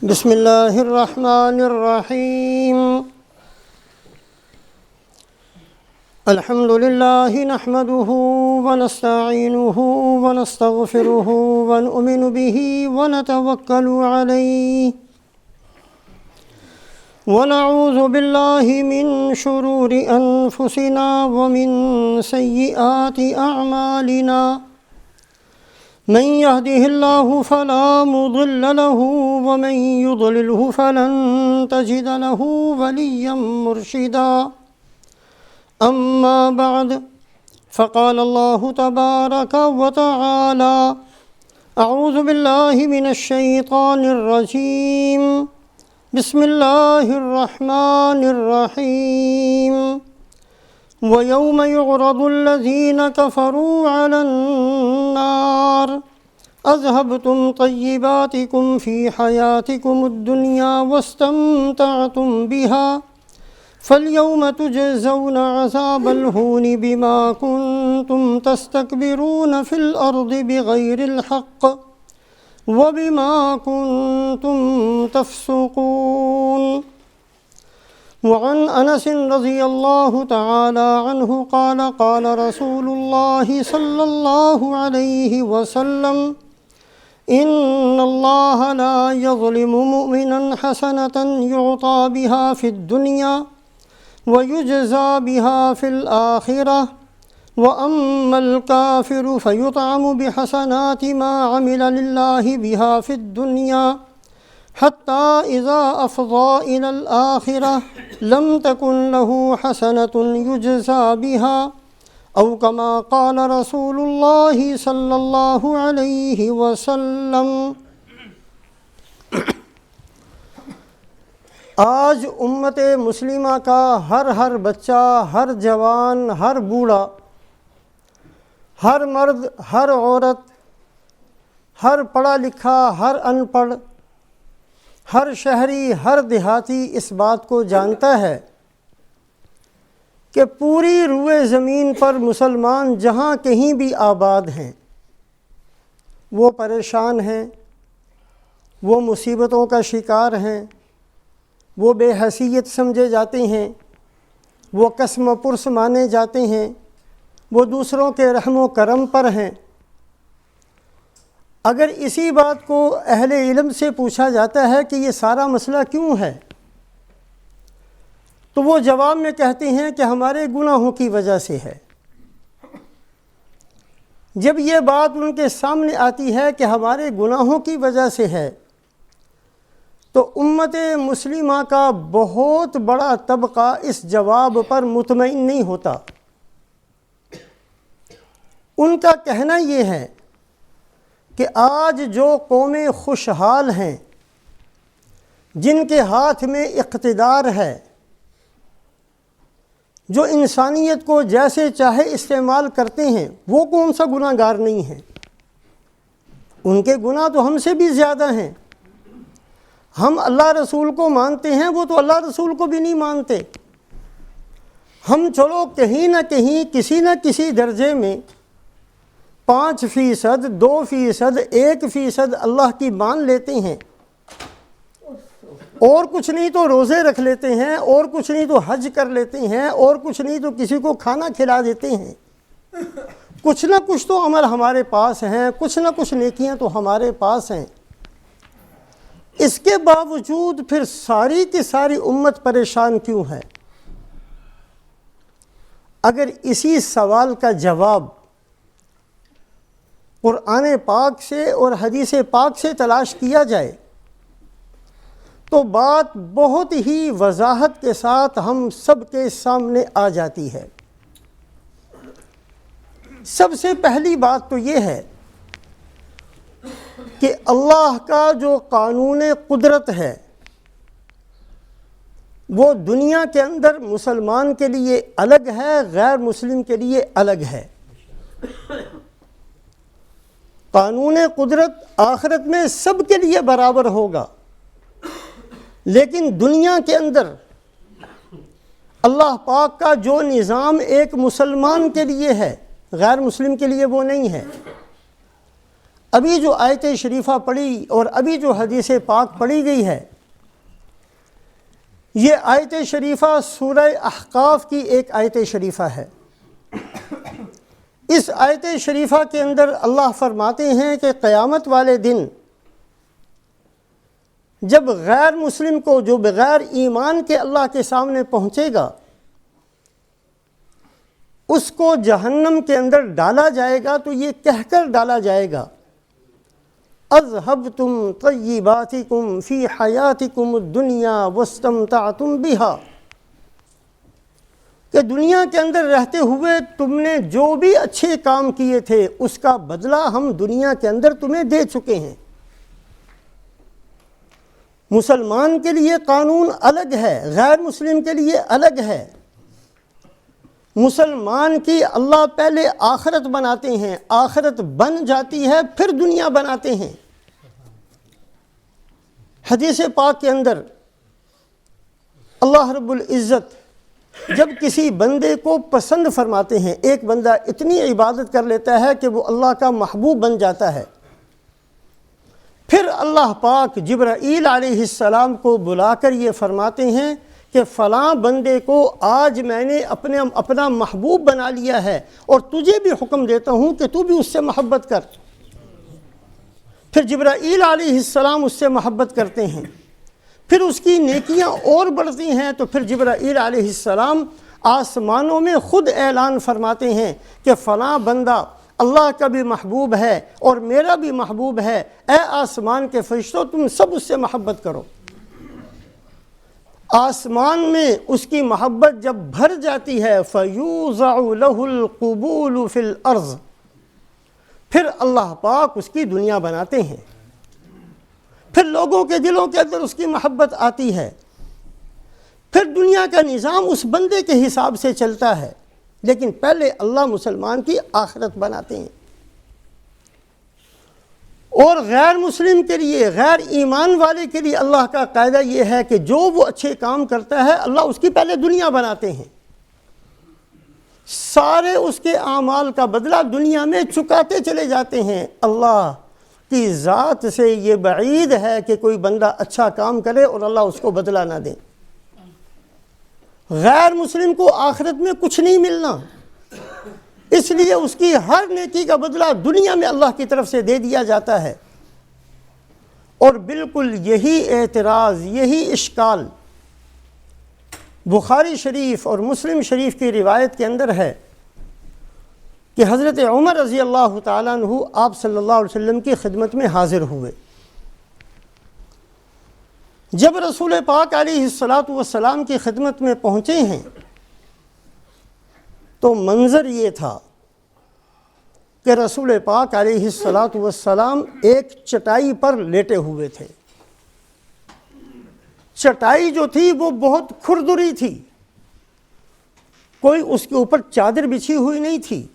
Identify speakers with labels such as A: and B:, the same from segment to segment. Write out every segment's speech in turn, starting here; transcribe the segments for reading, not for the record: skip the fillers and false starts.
A: بسم اللہ الرحمن الرحیم الحمد للہ نحمده ونستعینه ونستغفره ونؤمن به ونتوکل علیہ ونعوذ باللہ من شرور انفسنا ومن سیئات اعمالنا من يهده الله فلا مضل له ومن يضلله فلن تجد له وليا مرشدا أما بعد فقال الله تبارك وتعالى أعوذ بالله من الشيطان الرجيم بسم الله الرحمن الرحيم وَيَوْمَ يُعْرَضُ الَّذِينَ كَفَرُوا عَلَى النَّارِ أَذْهَبْتُمْ طَيِّبَاتِكُمْ فِي حَيَاتِكُمُ الدُّنْيَا وَاسْتَمْتَعْتُمْ بِهَا فَالْيَوْمَ تُجْزَوْنَ عَذَابَ الْهُونِ بِمَا كُنْتُمْ تَسْتَكْبِرُونَ فِي الْأَرْضِ بِغَيْرِ الْحَقِّ وَبِمَا كُنْتُمْ تَفْسُقُونَ وعن انس رضی اللہ تعالی عنہ قال قال رسول اللہ صلی اللہ علیہ وسلم ان اللہ لا يظلم مؤمنا حسنة يعطى بها في الدنيا ويجزى بها في الآخرة وأما الكافر فيطعم بحسنات ما عمل لله بها في الدنيا حتى إذا أفضى إلى الآخرة لم تكن له حسنة يجزى بها أو كما قال رسول الله صلى الله عليه وسلم۔ آج امت مسلمہ کا ہر بچہ، ہر جوان، ہر بوڑھا، ہر مرد، ہر عورت، ہر پڑھا لکھا، ہر ان پڑھ، ہر شہری، ہر دیہاتی اس بات کو جانتا ہے کہ پوری روئے زمین پر مسلمان جہاں کہیں بھی آباد ہیں وہ پریشان ہیں، وہ مصیبتوں کا شکار ہیں، وہ بے حیثیت سمجھے جاتے ہیں، وہ قسم پرس مانے جاتے ہیں، وہ دوسروں کے رحم و کرم پر ہیں۔ اگر اسی بات کو اہل علم سے پوچھا جاتا ہے کہ یہ سارا مسئلہ کیوں ہے تو وہ جواب میں کہتے ہیں کہ ہمارے گناہوں کی وجہ سے ہے۔ جب یہ بات ان کے سامنے آتی ہے کہ ہمارے گناہوں کی وجہ سے ہے تو امت مسلمہ کا بہت بڑا طبقہ اس جواب پر مطمئن نہیں ہوتا۔ ان کا کہنا یہ ہے کہ آج جو قومیں خوشحال ہیں، جن کے ہاتھ میں اقتدار ہے، جو انسانیت کو جیسے چاہے استعمال کرتے ہیں، وہ کون سا گناہ گار نہیں ہیں؟ ان کے گناہ تو ہم سے بھی زیادہ ہیں۔ ہم اللہ رسول کو مانتے ہیں، وہ تو اللہ رسول کو بھی نہیں مانتے۔ ہم چلو کہیں نہ کہیں کسی نہ کسی درجے میں 5%، 2%، 1% اللہ کی مان لیتے ہیں، اور کچھ نہیں تو روزے رکھ لیتے ہیں، اور کچھ نہیں تو حج کر لیتے ہیں، اور کچھ نہیں تو کسی کو کھانا کھلا دیتے ہیں۔ کچھ نہ کچھ تو عمل ہمارے پاس ہیں، کچھ نہ کچھ نیکیاں تو ہمارے پاس ہیں۔ اس کے باوجود پھر ساری کی ساری امت پریشان کیوں ہے؟ اگر اسی سوال کا جواب قرآن پاک سے اور حدیث پاک سے تلاش کیا جائے تو بات بہت ہی وضاحت کے ساتھ ہم سب کے سامنے آ جاتی ہے۔ سب سے پہلی بات تو یہ ہے کہ اللہ کا جو قانون قدرت ہے وہ دنیا کے اندر مسلمان کے لیے الگ ہے، غیر مسلم کے لیے الگ ہے۔ قانون قدرت آخرت میں سب کے لیے برابر ہوگا، لیکن دنیا کے اندر اللہ پاک کا جو نظام ایک مسلمان کے لیے ہے، غیر مسلم کے لیے وہ نہیں ہے۔ ابھی جو آیت شریفہ پڑھی اور ابھی جو حدیث پاک پڑھی گئی ہے، یہ آیت شریفہ سورہ احقاف کی ایک آیت شریفہ ہے۔ اس آیت شریفہ کے اندر اللہ فرماتے ہیں کہ قیامت والے دن جب غیر مسلم کو، جو بغیر ایمان کے اللہ کے سامنے پہنچے گا، اس کو جہنم کے اندر ڈالا جائے گا تو یہ کہہ کر ڈالا جائے گا، اذهبتم طیباتکم فی حیاتکم الدنیا واستمتعتم بها، کہ دنیا کے اندر رہتے ہوئے تم نے جو بھی اچھے کام کیے تھے اس کا بدلہ ہم دنیا کے اندر تمہیں دے چکے ہیں۔ مسلمان کے لیے قانون الگ ہے، غیر مسلم کے لیے الگ ہے۔ مسلمان کی اللہ پہلے آخرت بناتے ہیں، آخرت بن جاتی ہے پھر دنیا بناتے ہیں۔ حدیث پاک کے اندر اللہ رب العزت جب کسی بندے کو پسند فرماتے ہیں، ایک بندہ اتنی عبادت کر لیتا ہے کہ وہ اللہ کا محبوب بن جاتا ہے، پھر اللہ پاک جبرائیل علیہ السلام کو بلا کر یہ فرماتے ہیں کہ فلاں بندے کو آج میں نے اپنا محبوب بنا لیا ہے اور تجھے بھی حکم دیتا ہوں کہ تو بھی اس سے محبت کر۔ پھر جبرائیل علیہ السلام اس سے محبت کرتے ہیں، پھر اس کی نیکیاں اور بڑھتی ہیں، تو پھر جبرائیل علیہ السلام آسمانوں میں خود اعلان فرماتے ہیں کہ فلاں بندہ اللہ کا بھی محبوب ہے اور میرا بھی محبوب ہے، اے آسمان کے فرشتوں تم سب اس سے محبت کرو۔ آسمان میں اس کی محبت جب بھر جاتی ہے فَيُوزَعُ لَهُ الْقُبُولُ فِي الْأَرْضِ، پھر اللہ پاک اس کی دنیا بناتے ہیں، پھر لوگوں کے دلوں کے اندر اس کی محبت آتی ہے، پھر دنیا کا نظام اس بندے کے حساب سے چلتا ہے، لیکن پہلے اللہ مسلمان کی آخرت بناتے ہیں۔ اور غیر مسلم کے لیے، غیر ایمان والے کے لیے اللہ کا قاعدہ یہ ہے کہ جو وہ اچھے کام کرتا ہے اللہ اس کی پہلے دنیا بناتے ہیں، سارے اس کے اعمال کا بدلہ دنیا میں چکاتے چلے جاتے ہیں۔ اللہ کی ذات سے یہ بعید ہے کہ کوئی بندہ اچھا کام کرے اور اللہ اس کو بدلہ نہ دے۔ غیر مسلم کو آخرت میں کچھ نہیں ملنا، اس لیے اس کی ہر نیکی کا بدلہ دنیا میں اللہ کی طرف سے دے دیا جاتا ہے۔ اور بالکل یہی اعتراض، یہی اشکال بخاری شریف اور مسلم شریف کی روایت کے اندر ہے کہ حضرت عمر رضی اللہ تعالیٰ عنہ آپ صلی اللہ علیہ وسلم کی خدمت میں حاضر ہوئے۔ جب رسول پاک علیہ السلام کی خدمت میں پہنچے ہیں تو منظر یہ تھا کہ رسول پاک علیہ السلام ایک چٹائی پر لیٹے ہوئے تھے۔ چٹائی جو تھی وہ بہت کھردری تھی، کوئی اس کے اوپر چادر بچھی ہوئی نہیں تھی۔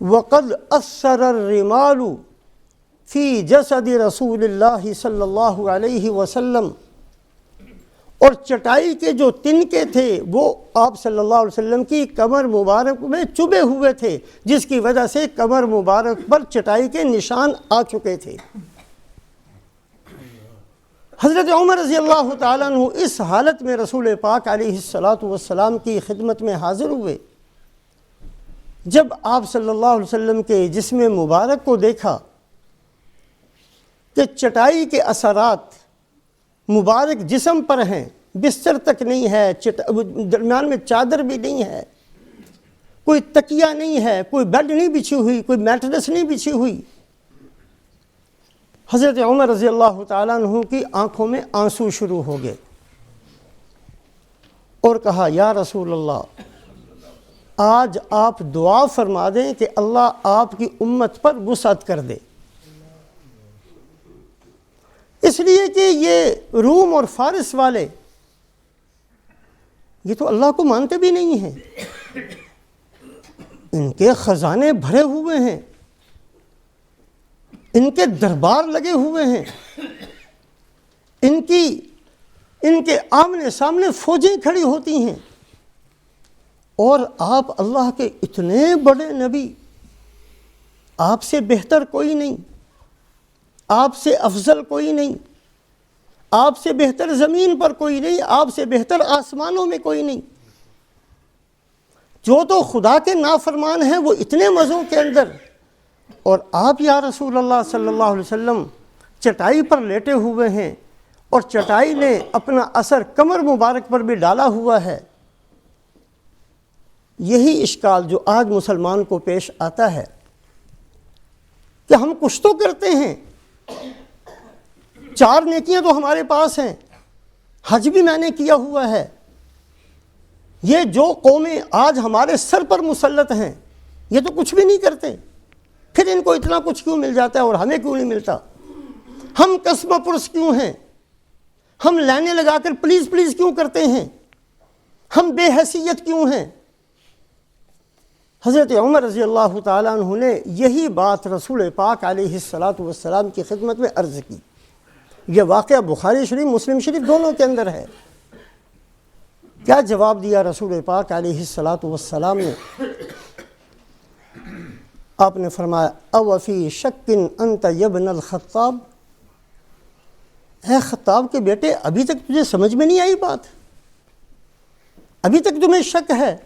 A: وَقَدْ أَثَّرَ الرِّمَالُ فِي جَسَدِ رَسُولِ اللَّهِ صلی اللہ علیہ وسلم، اور چٹائی کے جو تنکے تھے وہ آپ صلی اللہ علیہ وسلم کی کمر مبارک میں چبھے ہوئے تھے، جس کی وجہ سے کمر مبارک پر چٹائی کے نشان آ چکے تھے۔ حضرت عمر رضی اللہ تعالیٰ عنہ اس حالت میں رسول پاک علیہ السلام کی خدمت میں حاضر ہوئے۔ جب آپ صلی اللہ علیہ وسلم کے جسم مبارک کو دیکھا کہ چٹائی کے اثرات مبارک جسم پر ہیں، بستر تک نہیں ہے، درمیان میں چادر بھی نہیں ہے، کوئی تکیہ نہیں ہے، کوئی بیڈ نہیں بچھی ہوئی، کوئی میٹرس نہیں بچھی ہوئی، حضرت عمر رضی اللہ تعالیٰ عنہ کی آنکھوں میں آنسو شروع ہو گئے اور کہا یا رسول اللہ، آج آپ دعا فرما دیں کہ اللہ آپ کی امت پر وسعت کر دے، اس لیے کہ یہ روم اور فارس والے یہ تو اللہ کو مانتے بھی نہیں ہیں، ان کے خزانے بھرے ہوئے ہیں، ان کے دربار لگے ہوئے ہیں، ان کے آمنے سامنے فوجیں کھڑی ہوتی ہیں، اور آپ اللہ کے اتنے بڑے نبی آپ سے بہتر کوئی نہیں، آپ سے افضل کوئی نہیں، آپ سے بہتر زمین پر کوئی نہیں، آپ سے بہتر آسمانوں میں کوئی نہیں۔ جو تو خدا کے نافرمان ہیں وہ اتنے مزوں کے اندر، اور آپ یا رسول اللہ صلی اللہ علیہ وسلم چٹائی پر لیٹے ہوئے ہیں، اور چٹائی نے اپنا اثر کمر مبارک پر بھی ڈالا ہوا ہے۔ یہی اشکال جو آج مسلمان کو پیش آتا ہے کہ ہم کچھ تو کرتے ہیں، 4 نیکیاں تو ہمارے پاس ہیں، حج بھی میں نے کیا ہوا ہے، یہ جو قومیں آج ہمارے سر پر مسلط ہیں یہ تو کچھ بھی نہیں کرتے، پھر ان کو اتنا کچھ کیوں مل جاتا ہے اور ہمیں کیوں نہیں ملتا؟ ہم قسم پرس کیوں ہیں؟ ہم لینے لگا کر پلیز پلیز کیوں کرتے ہیں؟ ہم بے حیثیت کیوں ہیں؟ حضرت عمر رضی اللہ تعالیٰ عنہ نے یہی بات رسول پاک علیہ السلام کی خدمت میں عرض کی۔ یہ واقعہ بخاری شریف مسلم شریف دونوں کے اندر ہے۔ کیا جواب دیا رسول پاک علیہ السلام نے؟ آپ نے فرمایا اوفی شک انت یبن الخطاب، اے خطاب کے بیٹے ابھی تک تجھے سمجھ میں نہیں آئی بات؟ ابھی تک تمہیں شک ہے؟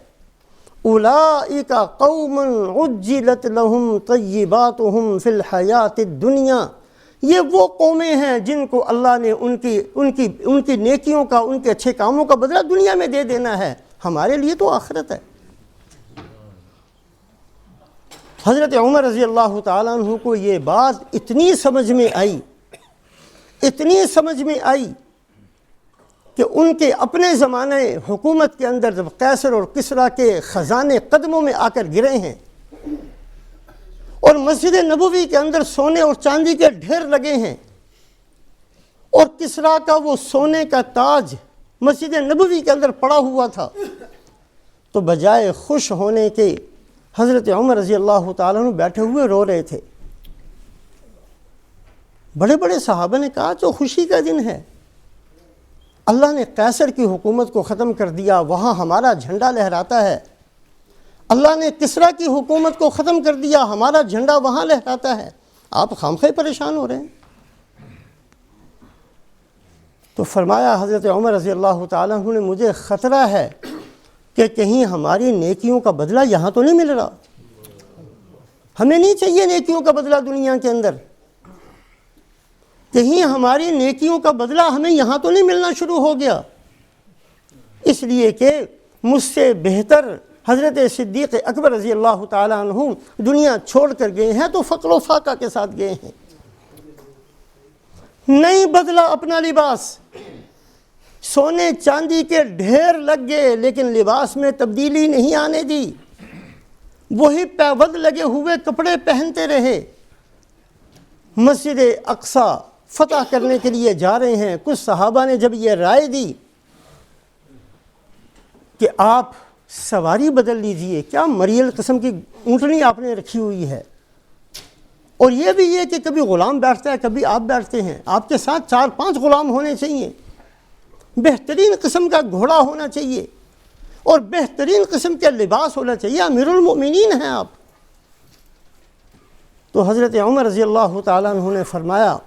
A: اولئک قوم عجلت لهم طیباتهم فی الحیات الدنیا، یہ وہ قومیں ہیں جن کو اللہ نے ان کی نیکیوں کا، ان کے اچھے کاموں کا بدلہ دنیا میں دے دینا ہے، ہمارے لیے تو آخرت ہے۔ حضرت عمر رضی اللہ تعالیٰ عنہ کو یہ بات اتنی سمجھ میں آئی، اتنی سمجھ میں آئی کہ ان کے اپنے زمانے حکومت کے اندر جب قیصر اور کسریٰ کے خزانے قدموں میں آ کر گرے ہیں اور مسجد نبوی کے اندر سونے اور چاندی کے ڈھیر لگے ہیں، اور کسریٰ کا وہ سونے کا تاج مسجد نبوی کے اندر پڑا ہوا تھا، تو بجائے خوش ہونے کے حضرت عمر رضی اللہ تعالیٰ عنہ بیٹھے ہوئے رو رہے تھے۔ بڑے بڑے صحابہ نے کہا جو خوشی کا دن ہے، اللہ نے قیصر کی حکومت کو ختم کر دیا، وہاں ہمارا جھنڈا لہراتا ہے، اللہ نے کسریٰ کی حکومت کو ختم کر دیا، ہمارا جھنڈا وہاں لہراتا ہے، آپ خامخواہ پریشان ہو رہے ہیں۔ تو فرمایا حضرت عمر رضی اللہ تعالیٰ عنہ نے مجھے خطرہ ہے کہ کہیں ہماری نیکیوں کا بدلہ یہاں تو نہیں مل رہا، ہمیں نہیں چاہیے نیکیوں کا بدلہ دنیا کے اندر، کہیں ہماری نیکیوں کا بدلہ ہمیں یہاں تو نہیں ملنا شروع ہو گیا، اس لیے کہ مجھ سے بہتر حضرت صدیق اکبر رضی اللہ تعالیٰ عنہ دنیا چھوڑ کر گئے ہیں تو فقر و فاقہ کے ساتھ گئے ہیں، نہیں بدلا اپنا لباس، سونے چاندی کے ڈھیر لگ گئے لیکن لباس میں تبدیلی نہیں آنے دی، وہی پیوند لگے ہوئے کپڑے پہنتے رہے۔ مسجد اقصی فتح کرنے کے لیے جا رہے ہیں، کچھ صحابہ نے جب یہ رائے دی کہ آپ سواری بدل لیجئے، کیا مریل قسم کی اونٹنی آپ نے رکھی ہوئی ہے، اور یہ بھی یہ کہ کبھی غلام بیٹھتا ہے کبھی آپ بیٹھتے ہیں، آپ کے ساتھ 4-5 غلام ہونے چاہیے، بہترین قسم کا گھوڑا ہونا چاہیے اور بہترین قسم کے لباس ہونا چاہیے، امیر المؤمنین ہیں آپ۔ تو حضرت عمر رضی اللہ تعالیٰ عنہ نے فرمایا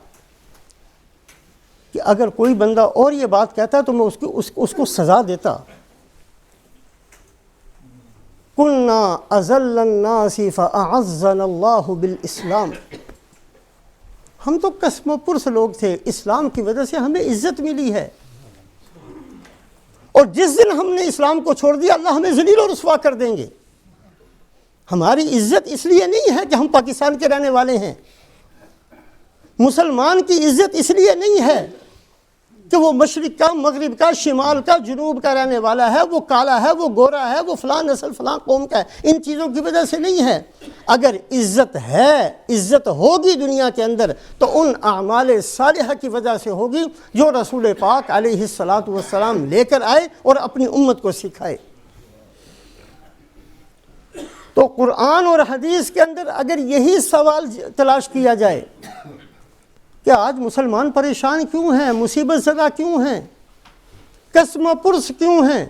A: کہ اگر کوئی بندہ اور یہ بات کہتا تو میں اس کو سزا دیتا۔ کُنَّا أَذَلَّ النَّاسِ فَأَعَزَّنَا اللَّهُ بِالْإِسْلَامِ، ہم تو قسم و پرس لوگ تھے، اسلام کی وجہ سے ہمیں عزت ملی ہے، اور جس دن ہم نے اسلام کو چھوڑ دیا اللہ ہمیں ذلیل و رسوا کر دیں گے۔ ہماری عزت اس لیے نہیں ہے کہ ہم پاکستان کے رہنے والے ہیں، مسلمان کی عزت اس لیے نہیں ہے کہ وہ مشرق کا، مغرب کا، شمال کا، جنوب کا رہنے والا ہے، وہ کالا ہے، وہ گورا ہے، وہ فلاں نسل فلاں قوم کا ہے، ان چیزوں کی وجہ سے نہیں ہے۔ اگر عزت ہے، عزت ہوگی دنیا کے اندر تو ان اعمال صالحہ کی وجہ سے ہوگی جو رسول پاک علیہ السلام لے کر آئے اور اپنی امت کو سکھائے۔ تو قرآن اور حدیث کے اندر اگر یہی سوال تلاش کیا جائے کہ آج مسلمان پریشان کیوں ہیں، مصیبت زدہ کیوں ہیں، قسم پرس کیوں ہیں،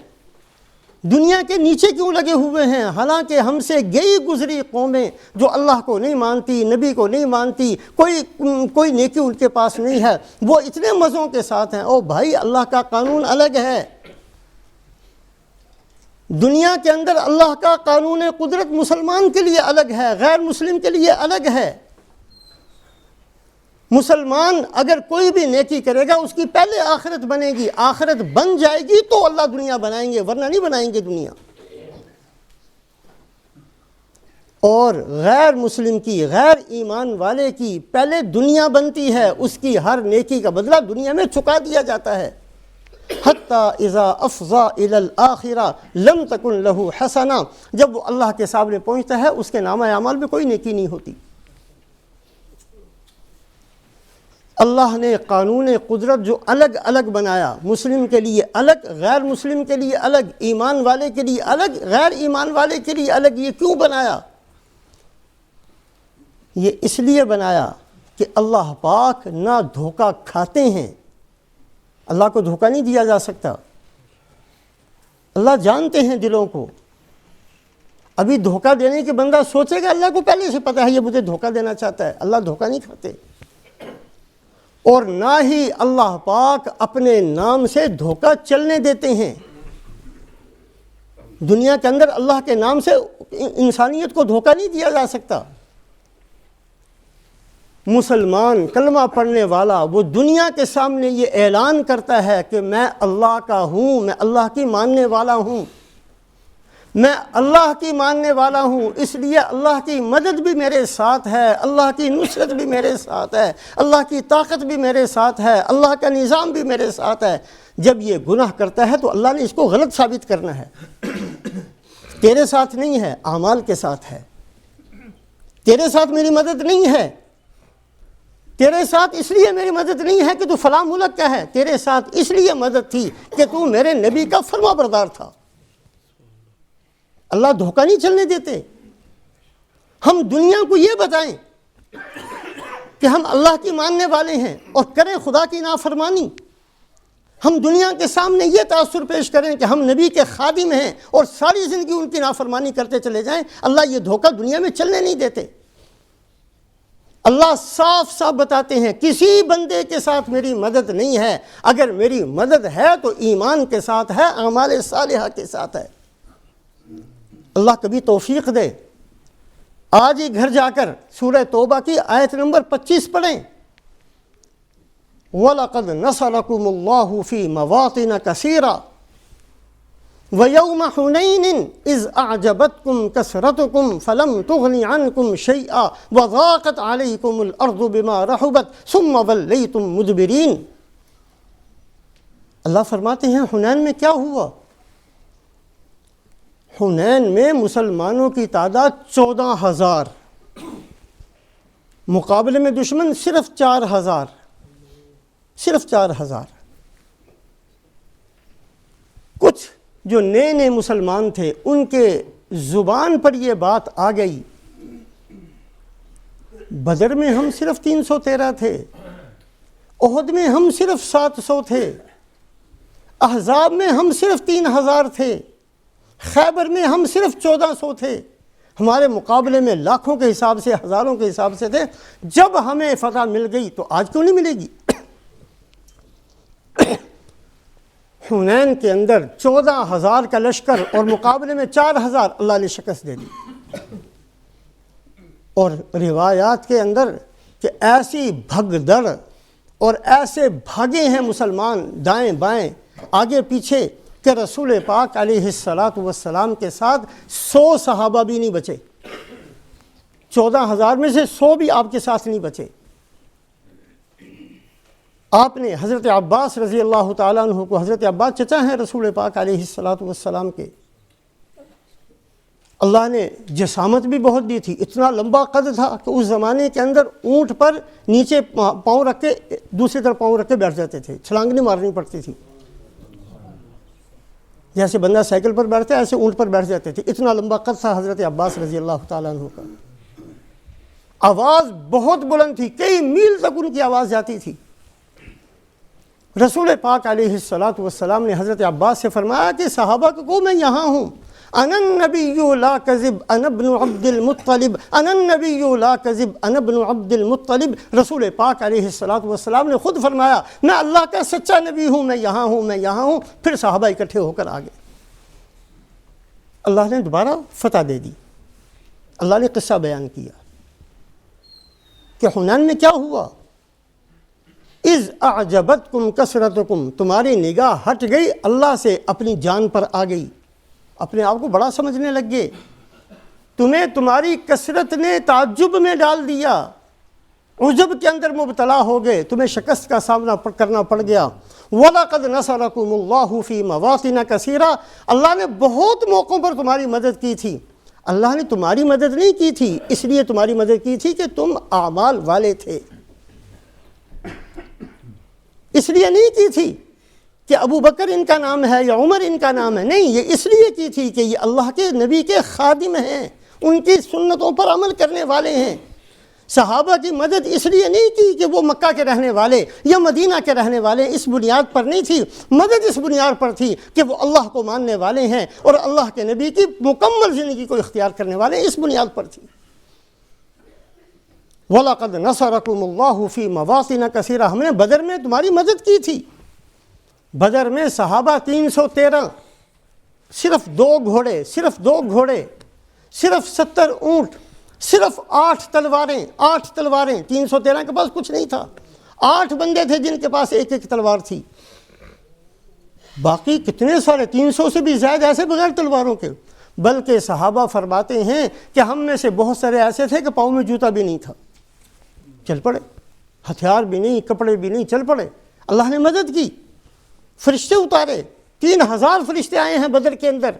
A: دنیا کے نیچے کیوں لگے ہوئے ہیں؟ حالانکہ ہم سے گئی گزری قومیں جو اللہ کو نہیں مانتی، نبی کو نہیں مانتی، کوئی نیکی ان کے پاس نہیں ہے، وہ اتنے مزوں کے ساتھ ہیں۔ او بھائی، اللہ کا قانون الگ ہے۔ دنیا کے اندر اللہ کا قانون قدرت مسلمان کے لیے الگ ہے، غیر مسلم کے لیے الگ ہے۔ مسلمان اگر کوئی بھی نیکی کرے گا اس کی پہلے آخرت بنے گی، آخرت بن جائے گی تو اللہ دنیا بنائیں گے، ورنہ نہیں بنائیں گے دنیا۔ اور غیر مسلم کی، غیر ایمان والے کی پہلے دنیا بنتی ہے، اس کی ہر نیکی کا بدلہ دنیا میں چکا دیا جاتا ہے۔ حتی اذا افضا الی الاخرہ لم تکن لہ حسنہ، جب وہ اللہ کے سامنے پہنچتا ہے اس کے نامہ اعمال میں کوئی نیکی نہیں ہوتی۔ اللہ نے قانون قدرت جو الگ الگ بنایا، مسلم کے لیے الگ، غیر مسلم کے لیے الگ، ایمان والے کے لیے الگ، غیر ایمان والے کے لیے الگ، یہ کیوں بنایا؟ یہ اس لیے بنایا کہ اللہ پاک نہ دھوکہ کھاتے ہیں، اللہ کو دھوکہ نہیں دیا جا سکتا، اللہ جانتے ہیں دلوں کو۔ ابھی دھوکہ دینے کے بندہ سوچے گا اللہ کو پہلے سے پتہ ہے یہ مجھے دھوکہ دینا چاہتا ہے، اللہ دھوکہ نہیں کھاتے۔ اور نہ ہی اللہ پاک اپنے نام سے دھوکہ چلنے دیتے ہیں۔ دنیا کے اندر اللہ کے نام سے انسانیت کو دھوکہ نہیں دیا جا سکتا۔ مسلمان کلمہ پڑھنے والا وہ دنیا کے سامنے یہ اعلان کرتا ہے کہ میں اللہ کا ہوں، میں اللہ کی ماننے والا ہوں، میں اللہ کی ماننے والا ہوں، اس لیے اللہ کی مدد بھی میرے ساتھ ہے، اللہ کی نصرت بھی میرے ساتھ ہے، اللہ کی طاقت بھی میرے ساتھ ہے، اللہ کا نظام بھی میرے ساتھ ہے۔ جب یہ گناہ کرتا ہے تو اللہ نے اس کو غلط ثابت کرنا ہے۔ تیرے ساتھ نہیں ہے، اعمال کے ساتھ ہے۔ تیرے ساتھ میری مدد نہیں ہے، تیرے ساتھ اس لیے میری مدد نہیں ہے کہ تو فلاں ملک کا ہے، تیرے ساتھ اس لیے مدد تھی کہ تو میرے نبی کا فرما بردار تھا۔ اللہ دھوکہ نہیں چلنے دیتے۔ ہم دنیا کو یہ بتائیں کہ ہم اللہ کی ماننے والے ہیں اور کریں خدا کی نافرمانی، ہم دنیا کے سامنے یہ تاثر پیش کریں کہ ہم نبی کے خادم ہیں اور ساری زندگی ان کی نافرمانی کرتے چلے جائیں، اللہ یہ دھوکہ دنیا میں چلنے نہیں دیتے۔ اللہ صاف صاف بتاتے ہیں کسی بندے کے ساتھ میری مدد نہیں ہے، اگر میری مدد ہے تو ایمان کے ساتھ ہے، اعمال صالحہ کے ساتھ ہے۔ اللہ کبھی توفیق دے، آج ہی گھر جا کر سورہ توبہ کی آیت نمبر 25 پڑھیں۔ وَلَقَدْ نَصَرَكُمُ اللَّهُ فِي مَوَاطِنَ كَثِيرًا وَيَوْمَ حُنَيْنٍ إِذْ أَعْجَبَتْكُمْ كَثْرَتُكُمْ فَلَمْ تُغْنِ عَنْكُمْ شَيْئًا وَضَاقَتْ عَلَيْكُمُ الْأَرْضُ بِمَا رَحُبَتْ ثُمَّ وَلَّيْتُمْ مُدْبِرِينَ۔ اللہ فرماتے ہیں حنین میں کیا ہوا؟ حنین میں مسلمانوں کی تعداد 14,000، مقابلے میں دشمن صرف 4,000، صرف 4,000۔ کچھ جو نئے نئے مسلمان تھے ان کے زبان پر یہ بات آ گئی، بدر میں ہم صرف 313 تھے، احد میں ہم صرف 700 تھے، احزاب میں ہم صرف 3,000 تھے، خیبر میں ہم صرف 1,400 تھے، ہمارے مقابلے میں لاکھوں کے حساب سے، ہزاروں کے حساب سے تھے۔ جب ہمیں فتح مل گئی تو آج کیوں نہیں ملے گی؟ حنین کے اندر 14,000 کا لشکر اور مقابلے میں 4,000، اللہ نے شکست دے دی۔ اور روایات کے اندر کہ ایسی بھگدڑ اور ایسے بھاگے ہیں مسلمان دائیں بائیں آگے پیچھے کہ رسول پاک علیہ السلام کے ساتھ 100 صحابہ بھی نہیں بچے، 14,000 میں سے 100 بھی آپ کے ساتھ نہیں بچے۔ آپ نے حضرت عباس رضی اللہ تعالیٰ عنہ کو، حضرت عباس چچا ہیں رسول پاک علیہ السلام کے، اللہ نے جسامت بھی بہت دی تھی، اتنا لمبا قد تھا کہ اس زمانے کے اندر اونٹ پر نیچے پاؤں رکھ کے دوسری طرف پاؤں رکھ کے بیٹھ جاتے تھے، چھلانگ نہیں مارنی پڑتی تھی، جیسے بندہ سائیکل پر بیٹھتا ہے ایسے اونٹ پر بیٹھ جاتے تھے، اتنا لمبا قد تھا حضرت عباس رضی اللہ تعالیٰ عنہ کا۔ آواز بہت بلند تھی، کئی میل تک ان کی آواز جاتی تھی، رسول پاک علیہ الصلاۃ والسلام نے حضرت عباس سے فرمایا کہ صحابہ کو میں یہاں ہوں، انا النبی لا کذب انا ابن عبد المطلب، انا النبی لا کذب انا ابن عبد المطلب۔ رسول پاک علیہ الصلاۃ والسلام نے خود فرمایا میں اللہ کا سچا نبی ہوں، میں یہاں ہوں، میں یہاں ہوں۔ پھر صحابہ اکٹھے ہو کر آگے، اللہ نے دوبارہ فتح دے دی۔ اللہ نے قصہ بیان کیا کہ حنین میں کیا ہوا، اذ اعجبتکم کثرتکم، تمہاری نگاہ ہٹ گئی اللہ سے، اپنی جان پر آ گئی، اپنے آپ کو بڑا سمجھنے لگ گئے، تمہیں تمہاری کثرت نے تعجب میں ڈال دیا، عجب کے اندر مبتلا ہو گئے، تمہیں شکست کا سامنا کرنا پڑ گیا۔ وَلَقَدْ نَصَرَكُمُ اللَّهُ فِي مَوَاطِنَ كَثِيرَةٍ، اللہ نے بہت موقعوں پر تمہاری مدد کی تھی۔ اللہ نے تمہاری مدد نہیں کی تھی، اس لیے تمہاری مدد کی تھی کہ تم اعمال والے تھے، اس لیے نہیں کی تھی کہ ابو بکر ان کا نام ہے یا عمر ان کا نام ہے، نہیں، یہ اس لیے کی تھی کہ یہ اللہ کے نبی کے خادم ہیں، ان کی سنتوں پر عمل کرنے والے ہیں۔ صحابہ کی مدد اس لیے نہیں کی کہ وہ مکہ کے رہنے والے یا مدینہ کے رہنے والے، اس بنیاد پر نہیں تھی، مدد اس بنیاد پر تھی کہ وہ اللہ کو ماننے والے ہیں اور اللہ کے نبی کی مکمل زندگی کو اختیار کرنے والے، اس بنیاد پر تھی۔ وَلَقَدْ نَصَرَكُمُ اللَّهُ فِي مَوَاطِنَ كَثِيرَةٍ، ہم نے بدر میں تمہاری مدد کی تھی۔ بدر میں صحابہ 313، صرف 2 گھوڑے، صرف 2 گھوڑے، صرف 70 اونٹ، صرف 8 تلواریں، 8 تلواریں، 313 کے پاس کچھ نہیں تھا، 8 بندے تھے جن کے پاس ایک ایک تلوار تھی، باقی کتنے سارے 300 سے بھی زیادہ ایسے بغیر تلواروں کے۔ بلکہ صحابہ فرماتے ہیں کہ ہم میں سے بہت سارے ایسے تھے کہ پاؤں میں جوتا بھی نہیں تھا، چل پڑے، ہتھیار بھی نہیں، کپڑے بھی نہیں، چل پڑے۔ اللہ نے مدد کی، فرشتے اتارے، 3000 فرشتے آئے ہیں بدر کے اندر۔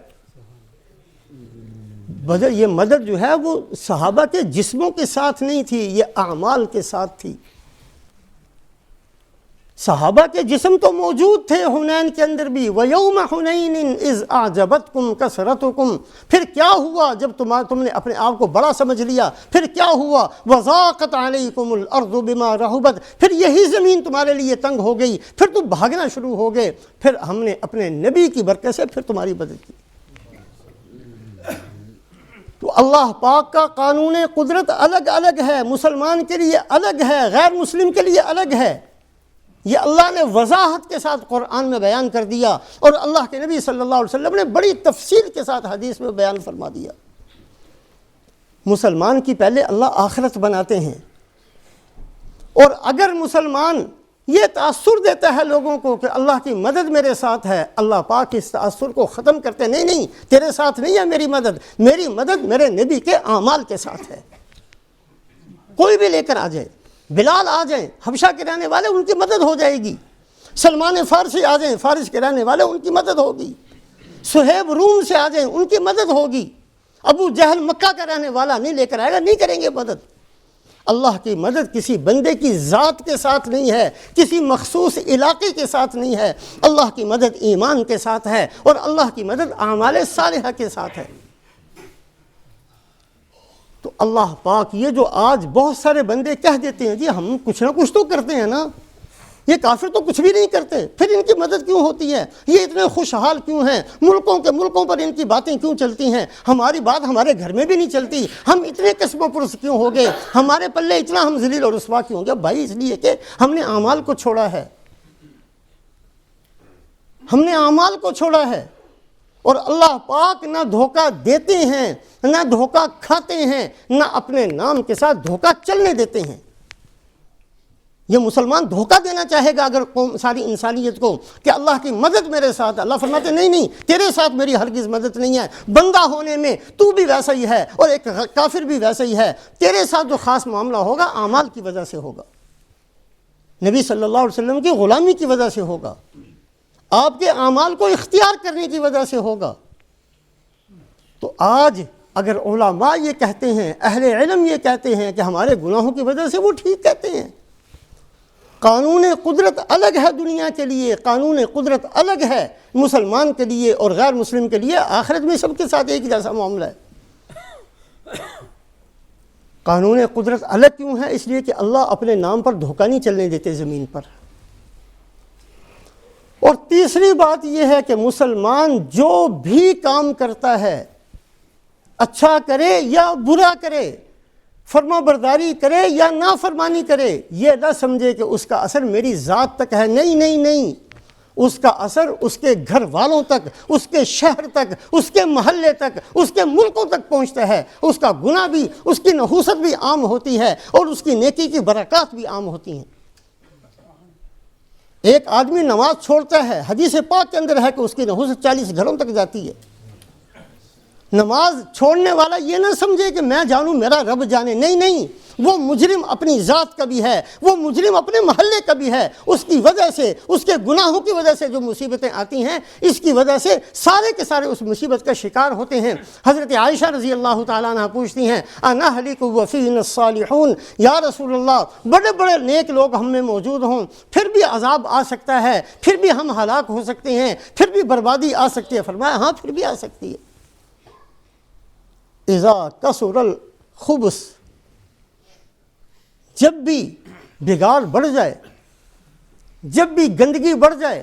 A: بدر، یہ مدد جو ہے وہ صحابہ کے جسموں کے ساتھ نہیں تھی، یہ اعمال کے ساتھ تھی۔ صحابہ کے جسم تو موجود تھے حنین کے اندر بھی، وَيَوْمَ حُنَيْنٍ إِذْ أَعْجَبَتْكُمْ كَثْرَتُكُمْ، پھر کیا ہوا جب تم نے اپنے آپ کو بڑا سمجھ لیا، پھر کیا ہوا، وَضَاقَتْ عَلَيْكُمُ الْأَرْضُ بِمَا رَحُبَتْ، پھر یہی زمین تمہارے لیے تنگ ہو گئی، پھر تم بھاگنا شروع ہو گئے، پھر ہم نے اپنے نبی کی برکت سے پھر تمہاری مدد کی۔ تو اللہ پاک کا قانون قدرت الگ الگ ہے، مسلمان کے لیے الگ ہے، غیر مسلم کے لیے الگ ہے۔ یہ اللہ نے وضاحت کے ساتھ قرآن میں بیان کر دیا، اور اللہ کے نبی صلی اللہ علیہ وسلم نے بڑی تفصیل کے ساتھ حدیث میں بیان فرما دیا۔ مسلمان کی پہلے اللہ آخرت بناتے ہیں، اور اگر مسلمان یہ تاثر دیتا ہے لوگوں کو کہ اللہ کی مدد میرے ساتھ ہے، اللہ پاک اس تاثر کو ختم کرتے، نہیں تیرے ساتھ نہیں ہے میری مدد میرے نبی کے اعمال کے ساتھ ہے۔ کوئی بھی لے کر آ جائے، بلال آ جائیں حبشہ کے رہنے والے، ان کی مدد ہو جائے گی۔ سلمان فارسی آ جائیں، فارس کے رہنے والے، ان کی مدد ہوگی۔ صہیب روم سے آ جائیں، ان کی مدد ہوگی۔ ابو جہل مکہ کا رہنے والا نہیں لے کر آئے گا، نہیں کریں گے مدد۔ اللہ کی مدد کسی بندے کی ذات کے ساتھ نہیں ہے، کسی مخصوص علاقے کے ساتھ نہیں ہے، اللہ کی مدد ایمان کے ساتھ ہے، اور اللہ کی مدد اعمال صالحہ کے ساتھ ہے۔ تو اللہ پاک یہ جو آج بہت سارے بندے کہہ دیتے ہیں جی ہم کچھ نہ کچھ تو کرتے ہیں نا، یہ کافر تو کچھ بھی نہیں کرتے، پھر ان کی مدد کیوں ہوتی ہے؟ یہ اتنے خوشحال کیوں ہیں؟ ملکوں پر ان کی باتیں کیوں چلتی ہیں؟ ہماری بات ہمارے گھر میں بھی نہیں چلتی، ہم اتنے قسم و پرس کیوں ہو گئے؟ ہمارے پلے اتنا ہم ذلیل و رسوا کیوں ہو گئے؟ بھائی اس لیے کہ ہم نے اعمال کو چھوڑا ہے، ہم نے اعمال کو چھوڑا ہے، اور اللہ پاک نہ دھوکہ دیتے ہیں، نہ دھوکہ کھاتے ہیں، نہ اپنے نام کے ساتھ دھوکہ چلنے دیتے ہیں۔ یہ مسلمان دھوکہ دینا چاہے گا اگر ساری انسانیت کو کہ اللہ کی مدد میرے ساتھ ہے، اللہ فرماتے نہیں تیرے ساتھ میری ہرگز مدد نہیں ہے، بندہ ہونے میں تو بھی ویسا ہی ہے اور ایک کافر بھی ویسا ہی ہے، تیرے ساتھ جو خاص معاملہ ہوگا اعمال کی وجہ سے ہوگا، نبی صلی اللہ علیہ وسلم کی غلامی کی وجہ سے ہوگا، آپ کے اعمال کو اختیار کرنے کی وجہ سے ہوگا۔ تو آج اگر علماء یہ کہتے ہیں، اہل علم یہ کہتے ہیں کہ ہمارے گناہوں کی وجہ سے، وہ ٹھیک کہتے ہیں۔ قانون قدرت الگ ہے دنیا کے لیے، قانون قدرت الگ ہے مسلمان کے لیے اور غیر مسلم کے لیے، آخرت میں سب کے ساتھ ایک جیسا معاملہ ہے۔ قانون قدرت الگ کیوں ہے؟ اس لیے کہ اللہ اپنے نام پر دھوکہ نہیں چلنے دیتے زمین پر۔ اور تیسری بات یہ ہے کہ مسلمان جو بھی کام کرتا ہے، اچھا کرے یا برا کرے، فرما برداری کرے یا نافرمانی کرے، یہ نہ سمجھے کہ اس کا اثر میری ذات تک ہے۔ نہیں نہیں نہیں، اس کا اثر اس کے گھر والوں تک، اس کے شہر تک، اس کے محلے تک، اس کے ملکوں تک پہنچتا ہے۔ اس کا گناہ بھی، اس کی نحوست بھی عام ہوتی ہے اور اس کی نیکی کی برکات بھی عام ہوتی ہیں۔ ایک آدمی نماز چھوڑتا ہے، حدیث پاک کے اندر ہے کہ اس کی نحوست 40 گھروں تک جاتی ہے۔ نماز چھوڑنے والا یہ نہ سمجھے کہ میں جانوں میرا رب جانے، نہیں نہیں، وہ مجرم اپنی ذات کا بھی ہے، وہ مجرم اپنے محلے کا بھی ہے۔ اس کی وجہ سے، اس کے گناہوں کی وجہ سے جو مصیبتیں آتی ہیں، اس کی وجہ سے سارے کے سارے اس مصیبت کا شکار ہوتے ہیں۔ حضرت عائشہ رضی اللہ تعالیٰ عنہ پوچھتی ہیں، انا ہلک وفینا الصالحون، یا رسول اللہ بڑے بڑے نیک لوگ ہم میں موجود ہوں، پھر بھی عذاب آ سکتا ہے، پھر بھی ہم ہلاک ہو سکتے ہیں، پھر بھی بربادی آ سکتی ہے؟ فرمایا ہاں پھر بھی آ سکتی ہے۔ اذا کثر الخبث، جب بھی بگاڑ بڑھ جائے، جب بھی گندگی بڑھ جائے،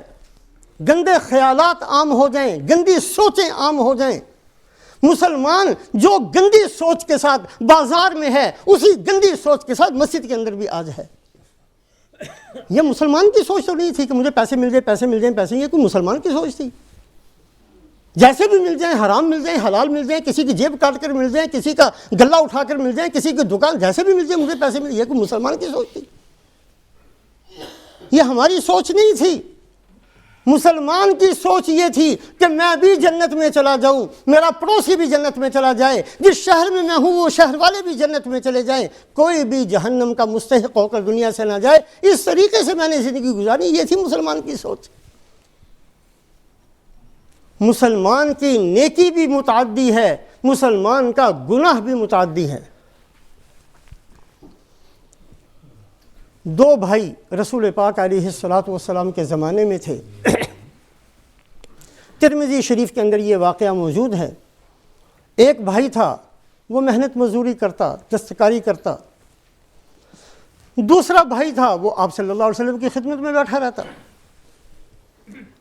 A: گندے خیالات عام ہو جائیں، گندی سوچیں عام ہو جائیں، مسلمان جو گندی سوچ کے ساتھ بازار میں ہے، اسی گندی سوچ کے ساتھ مسجد کے اندر بھی آ جائے۔ یہ مسلمان کی سوچ تو نہیں تھی کہ مجھے پیسے مل جائیں، پیسے مل جائیں، پیسے، یہ کوئی مسلمان کی سوچ تھی؟ جیسے بھی مل جائیں، حرام مل جائیں، حلال مل جائیں، کسی کی جیب کاٹ کر مل جائیں، کسی کا گلہ اٹھا کر مل جائیں، کسی کی دکان، جیسے بھی مل جائیں مجھے پیسے مل جائیں، یہ کوئی مسلمان کی سوچ تھی؟ یہ ہماری سوچ نہیں تھی۔ مسلمان کی سوچ یہ تھی کہ میں بھی جنت میں چلا جاؤں، میرا پڑوسی بھی جنت میں چلا جائے، جس شہر میں میں ہوں وہ شہر والے بھی جنت میں چلے جائیں، کوئی بھی جہنم کا مستحق ہو کر دنیا سے نہ جائے۔ اس طریقے سے میں نے زندگی گزاری، یہ تھی مسلمان کی سوچ۔ مسلمان کی نیکی بھی متعدی ہے، مسلمان کا گناہ بھی متعدی ہے۔ دو بھائی رسول پاک علیہ الصلاۃ والسلام کے زمانے میں تھے۔ ترمذی شریف کے اندر یہ واقعہ موجود ہے۔ ایک بھائی تھا، وہ محنت مزدوری کرتا، دستکاری کرتا۔ دوسرا بھائی تھا، وہ آپ صلی اللہ علیہ وسلم کی خدمت میں بیٹھا رہتا۔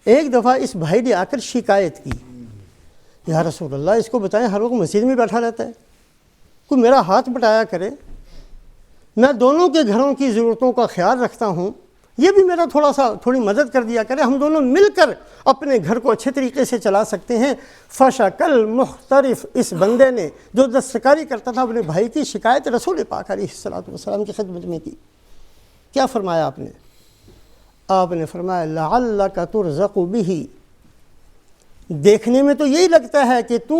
A: ایک دفعہ اس بھائی نے آ کر شکایت کی، یا رسول اللہ اس کو بتائیں، ہر وقت مسجد میں بیٹھا رہتا ہے، کوئی میرا ہاتھ بٹایا کرے، میں دونوں کے گھروں کی ضرورتوں کا خیال رکھتا ہوں، یہ بھی میرا تھوڑی مدد کر دیا کرے، ہم دونوں مل کر اپنے گھر کو اچھے طریقے سے چلا سکتے ہیں۔ فشکل محترف، اس بندے نے جو دستکاری کرتا تھا اپنے بھائی کی شکایت رسول پاک علیہ الصلوۃ والسلام کی خدمت میں کی۔ کیا فرمایا آپ نے؟ آپ نے فرمایا لعلک ترزق بہ، دیکھنے میں تو یہی لگتا ہے کہ تو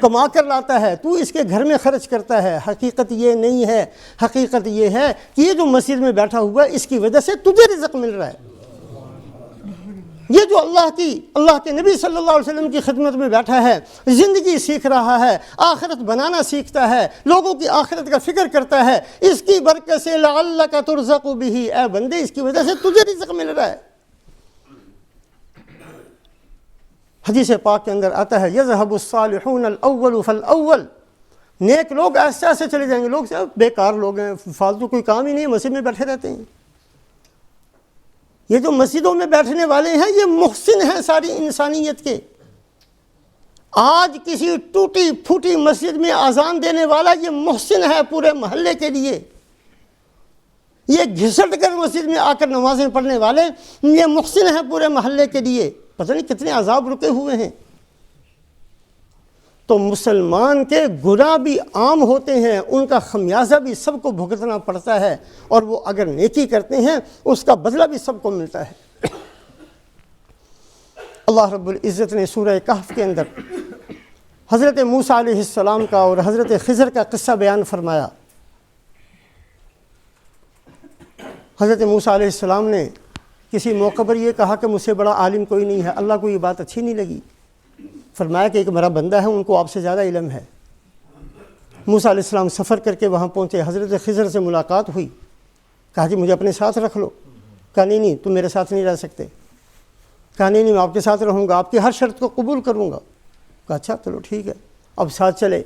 A: کما کر لاتا ہے، تو اس کے گھر میں خرچ کرتا ہے، حقیقت یہ نہیں ہے، حقیقت یہ ہے کہ یہ جو مسجد میں بیٹھا ہوا ہے اس کی وجہ سے تجھے رزق مل رہا ہے۔ یہ جو اللہ کے نبی صلی اللہ علیہ وسلم کی خدمت میں بیٹھا ہے، زندگی سیکھ رہا ہے، آخرت بنانا سیکھتا ہے، لوگوں کی آخرت کا فکر کرتا ہے، اس کی برکت سے لعلک ترزق بہ، اے بندے اس کی وجہ سے تجھے رزق مل رہا ہے۔ حدیث پاک کے اندر آتا ہے یذهب الصالحون الاول فالاول، نیک لوگ ایسے ایسے چلے جائیں گے، لوگ بیکار لوگ ہیں، فالتو کوئی کام ہی نہیں ہے، مسجد میں بیٹھے رہتے ہیں۔ یہ جو مسجدوں میں بیٹھنے والے ہیں یہ محسن ہیں ساری انسانیت کے۔ آج کسی ٹوٹی پھوٹی مسجد میں اذان دینے والا یہ محسن ہے پورے محلے کے لیے، یہ گھسٹ کر مسجد میں آ کر نمازیں پڑھنے والے یہ محسن ہیں پورے محلے کے لیے، پتہ نہیں کتنے عذاب رکے ہوئے ہیں۔ تو مسلمان کے گناہ بھی عام ہوتے ہیں، ان کا خمیازہ بھی سب کو بھگتنا پڑتا ہے، اور وہ اگر نیکی کرتے ہیں اس کا بدلہ بھی سب کو ملتا ہے۔ اللہ رب العزت نے سورہ کہف کے اندر حضرت موسیٰ علیہ السلام کا اور حضرت خضر کا قصہ بیان فرمایا۔ حضرت موسیٰ علیہ السلام نے کسی موقع پر یہ کہا کہ مجھ سے بڑا عالم کوئی نہیں ہے، اللہ کو یہ بات اچھی نہیں لگی، فرمایا کہ ایک میرا بندہ ہے ان کو آپ سے زیادہ علم ہے۔ موسیٰ علیہ السلام سفر کر کے وہاں پہنچے، حضرت خضر سے ملاقات ہوئی، کہا جی مجھے اپنے ساتھ رکھ لو، کہا نہیں تم میرے ساتھ نہیں رہ سکتے، کہا نہیں میں آپ کے ساتھ رہوں گا، آپ کی ہر شرط کو قبول کروں گا، کہا اچھا چلو ٹھیک ہے، اب ساتھ چلے۔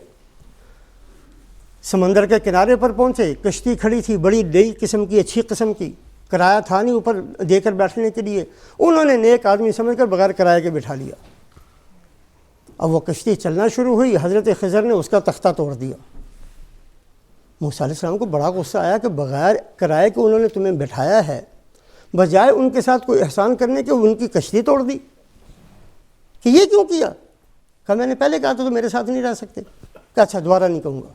A: سمندر کے کنارے پر پہنچے، کشتی کھڑی تھی بڑی نئی قسم کی، اچھی قسم کی، کرایہ تھا نہیں اوپر دے کر بیٹھنے کے لیے، انہوں نے نیک آدمی سمجھ کر بغیر کرایہ کے بٹھا لیا۔ اب وہ کشتی چلنا شروع ہوئی، حضرت خضر نے اس کا تختہ توڑ دیا۔ موسیٰ علیہ السلام کو بڑا غصہ آیا کہ بغیر کرائے کے انہوں نے تمہیں بٹھایا ہے، بجائے ان کے ساتھ کوئی احسان کرنے کے ان کی کشتی توڑ دی، کہ یہ کیوں کیا؟ کہا میں نے پہلے کہا تو میرے ساتھ نہیں رہ سکتے۔ کہا اچھا دوبارہ نہیں کہوں گا۔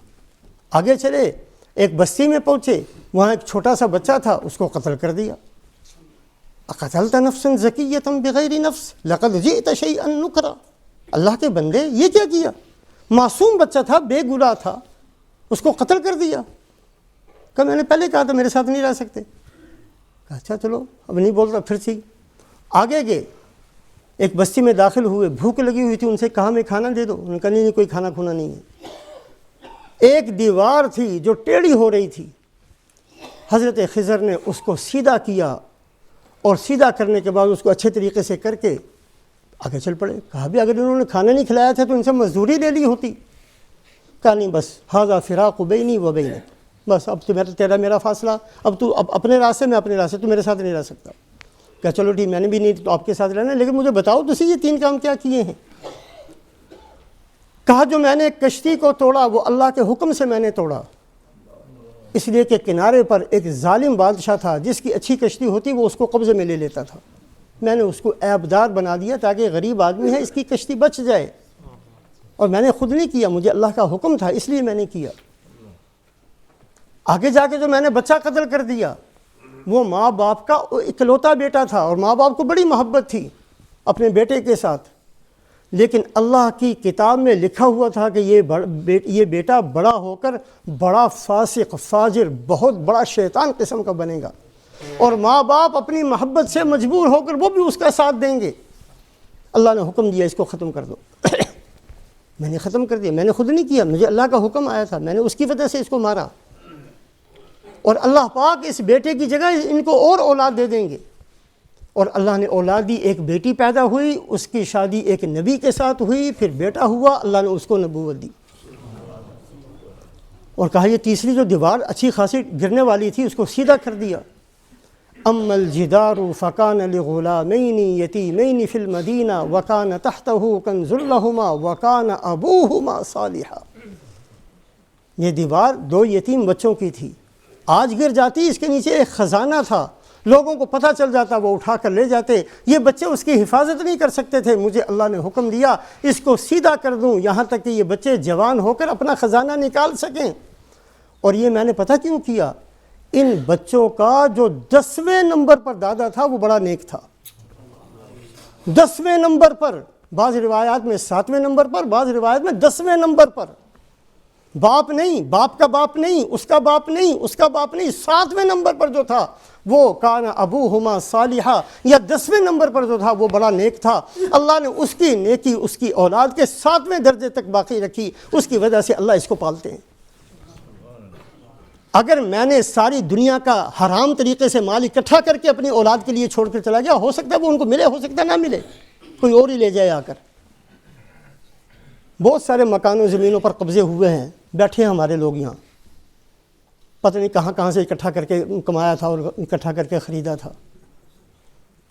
A: آگے چلے، ایک بستی میں پہنچے، وہاں ایک چھوٹا سا بچہ تھا، اس کو قتل کر دیا۔ اقتلت نفسا زکیۃ بغیر نفس لقد جئت شیئا نکرا۔ اللہ کے بندے یہ کیا کیا؟ معصوم بچہ تھا، بے گناہ تھا، اس کو قتل کر دیا۔ کہ میں نے پہلے کہا تھا میرے ساتھ نہیں رہ سکتے۔ کہا اچھا چلو اب نہیں بول رہا، پھر سی آگے گئے، ایک بستی میں داخل ہوئے، بھوک لگی ہوئی تھی، ان سے کہا میں کھانا دے دو، انہوں نے کہا نہیں کوئی کھانا کھونا نہیں ہے۔ ایک دیوار تھی جو ٹیڑھی ہو رہی تھی، حضرت خضر نے اس کو سیدھا کیا، اور سیدھا کرنے کے بعد اس کو اچھے طریقے سے کر کے آگے چل پڑے۔ کہا بھی اگر انہوں نے کھانا نہیں کھلایا تھا تو ان سے مزدوری لے لی ہوتی۔ کہا نہیں بس ھذا فراق بینی و بینک، بس اب تو تیرا میرا فاصلہ، اب تو اپنے راستے میں اپنے راستے، تو میرے ساتھ نہیں رہ سکتا۔ کہا چلو ٹھیک، میں نے بھی نہیں تو آپ کے ساتھ رہنا، لیکن مجھے بتاؤ تو یہ 3 کام کیا کیے ہیں؟ کہا جو میں نے کشتی کو توڑا وہ اللہ کے حکم سے میں نے توڑا، اس لیے کہ کنارے پر ایک ظالم بادشاہ تھا، جس کی اچھی کشتی ہوتی وہ اس کو قبضے میں لے لیتا تھا، میں نے اس کو عیبدار بنا دیا تاکہ غریب آدمی ہے اس کی کشتی بچ جائے، اور میں نے خود نہیں کیا، مجھے اللہ کا حکم تھا اس لیے میں نے کیا۔ آگے جا کے جو میں نے بچہ قتل کر دیا، وہ ماں باپ کا اکلوتا بیٹا تھا، اور ماں باپ کو بڑی محبت تھی اپنے بیٹے کے ساتھ، لیکن اللہ کی کتاب میں لکھا ہوا تھا کہ یہ بیٹا بڑا ہو کر بڑا فاسق فاجر بہت بڑا شیطان قسم کا بنے گا، اور ماں باپ اپنی محبت سے مجبور ہو کر وہ بھی اس کا ساتھ دیں گے۔ اللہ نے حکم دیا اس کو ختم کر دو۔ میں نے ختم کر دیا، میں نے خود نہیں کیا، مجھے اللہ کا حکم آیا تھا، میں نے اس کی وجہ سے اس کو مارا، اور اللہ پاک اس بیٹے کی جگہ ان کو اور اولاد دے دیں گے، اور اللہ نے اولاد دی، ایک بیٹی پیدا ہوئی، اس کی شادی ایک نبی کے ساتھ ہوئی، پھر بیٹا ہوا، اللہ نے اس کو نبوت دی، اور کہا یہ تیسری جو دیوار اچھی خاصی گرنے والی تھی اس کو سیدھا کر دیا۔ اما الجدار فکان لغلامین یتیمین فی المدینہ وکان تحتہ کنز لہما وکان ابوہما صالحا۔ یہ دیوار 2 یتیم بچوں کی تھی، آج گر جاتی، اس کے نیچے ایک خزانہ تھا، لوگوں کو پتہ چل جاتا وہ اٹھا کر لے جاتے، یہ بچے اس کی حفاظت نہیں کر سکتے تھے، مجھے اللہ نے حکم دیا اس کو سیدھا کر دوں یہاں تک کہ یہ بچے جوان ہو کر اپنا خزانہ نکال سکیں۔ اور یہ میں نے پتہ کیوں کیا؟ ان بچوں کا جو 10ویں نمبر پر دادا تھا وہ بڑا نیک تھا، 10ویں نمبر پر، بعض روایات میں 7ویں نمبر پر، بعض روایات میں 10ویں نمبر پر، باپ نہیں، باپ کا باپ نہیں، اس کا باپ نہیں، اس کا باپ نہیں، 7ویں نمبر پر جو تھا وہ کان ابوہما صالحا، یا 10ویں نمبر پر جو تھا وہ بڑا نیک تھا۔ اللہ نے اس کی نیکی اس کی اولاد کے 7ویں درجے تک باقی رکھی، اس کی وجہ سے اللہ اس کو پالتے ہیں۔ اگر میں نے ساری دنیا کا حرام طریقے سے مال اکٹھا کر کے اپنی اولاد کے لیے چھوڑ کر چلا گیا، ہو سکتا ہے وہ ان کو ملے، ہو سکتا ہے نہ ملے، کوئی اور ہی لے جائے آ کر۔ بہت سارے مکانوں زمینوں پر قبضے ہوئے ہیں، بیٹھے ہیں ہمارے لوگ یہاں، پتہ نہیں کہاں کہاں سے اکٹھا کر کے کمایا تھا اور اکٹھا کر کے خریدا تھا،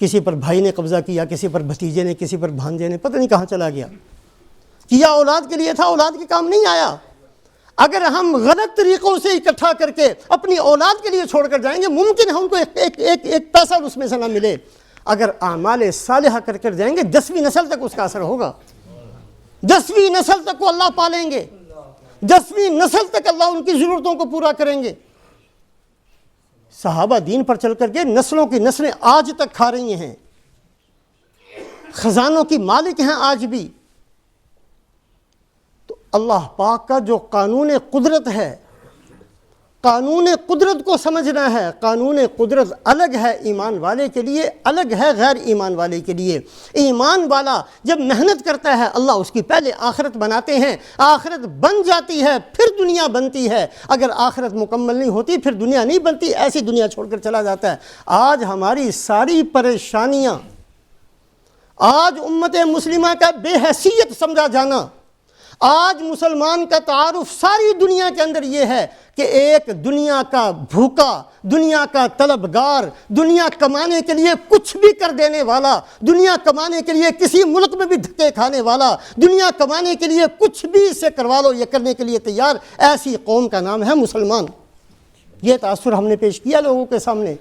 A: کسی پر بھائی نے قبضہ کیا، کسی پر بھتیجے نے، کسی پر بھانجے نے، پتہ نہیں کہاں چلا گیا، کیا اولاد کے لیے تھا، اولاد کے کام نہیں آیا۔ اگر ہم غلط طریقوں سے اکٹھا کر کے اپنی اولاد کے لیے چھوڑ کر جائیں گے، ممکن ہے ان کو ایک پیسہ اس میں سے نہ ملے۔ اگر اعمال صالحہ کر کر جائیں گے 10ویں نسل تک اس کا اثر ہوگا، 10ویں نسل تک وہ اللہ پالیں گے، 10ویں نسل تک اللہ ان کی ضرورتوں کو پورا کریں گے۔ صحابہ دین پر چل کر کے نسلوں کی نسلیں آج تک کھا رہی ہیں، خزانوں کی مالک ہیں آج بھی۔ تو اللہ پاک کا جو قانون قدرت ہے، قانون قدرت کو سمجھنا ہے۔ قانون قدرت الگ ہے ایمان والے کے لیے، الگ ہے غیر ایمان والے کے لیے۔ ایمان والا جب محنت کرتا ہے اللہ اس کی پہلے آخرت بناتے ہیں، آخرت بن جاتی ہے پھر دنیا بنتی ہے۔ اگر آخرت مکمل نہیں ہوتی پھر دنیا نہیں بنتی، ایسی دنیا چھوڑ کر چلا جاتا ہے۔ آج ہماری ساری پریشانیاں، آج امت مسلمہ کا بے حیثیت سمجھا جانا، آج مسلمان کا تعارف ساری دنیا کے اندر یہ ہے کہ ایک دنیا کا بھوکا، دنیا کا طلبگار، دنیا کمانے کے لیے کچھ بھی کر دینے والا، دنیا کمانے کے لیے کسی ملک میں بھی دھکے کھانے والا، دنیا کمانے کے لیے کچھ بھی اس سے کروا لو یہ کرنے کے لیے تیار، ایسی قوم کا نام ہے مسلمان۔ یہ تاثر ہم نے پیش کیا لوگوں کے سامنے۔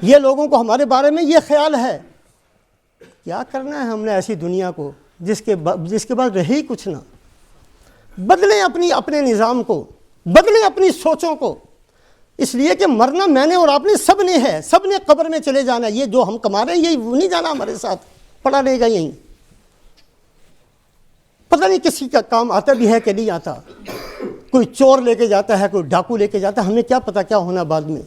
A: یہ لوگوں کو ہمارے بارے میں یہ خیال ہے، کیا کرنا ہے ہم نے ایسی دنیا کو جس کے بعد رہے ہی کچھ نہ۔ بدلیں اپنے نظام کو، بدلیں اپنی سوچوں کو، اس لیے کہ مرنا میں نے اور آپ نے سب نے ہے، سب نے قبر میں چلے جانا۔ یہ جو ہم کما رہے ہیں یہی نہیں جانا ہمارے ساتھ، پڑا رہے گا یہیں۔ پتہ نہیں کسی کا کام آتا بھی ہے کہ نہیں آتا، کوئی چور لے کے جاتا ہے، کوئی ڈاکو لے کے جاتا ہے، ہمیں کیا پتہ کیا ہونا بعد میں۔